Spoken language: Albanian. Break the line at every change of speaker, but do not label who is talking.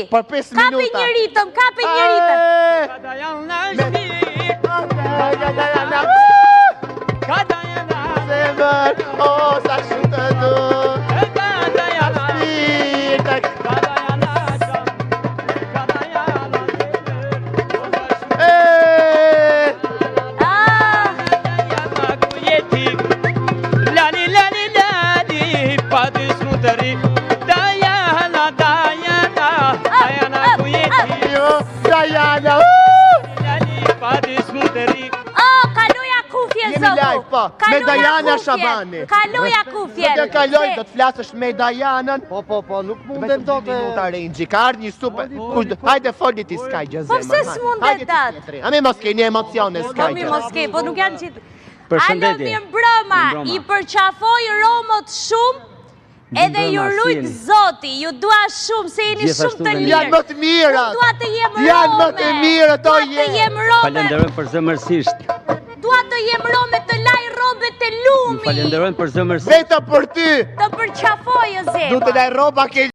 Për 5 minuta.
Kapi një ritëm, kapi një ritëm.
Zemër, o, sa shumë të du. Me Dajana Shabani.
Kaloja kufjen.
Do të kaloj, do të flasësh me Dajanën.
Po, nuk mundem do të...
Minuta Renxhi, ka ardhur një super... Hajde foli ti s'ka gjë zemër.
Po pse s'mundet datë?
A me mos keni emocione s'ka
Po mi
gjë.
mos ke, po nuk janë qitë.
Përshëndetje.
Alo, mirëmbrëma, i përqafoj Romot shumë, edhe ju rujt Zoti, ju dua shumë, se jeni shumë të lirë.
Janë më të mirë.
Dua të jem Rome.
Janë më të mirë, to
Dua të jem Rome.
Falenderojmë për zëmërsisht.
Dua të jem Rome të laj robet e lumi.
Falenderojmë për zëmërsisht.
Vetëm për ty.
Të përqafoj o Zeba.
Du të laj roba ke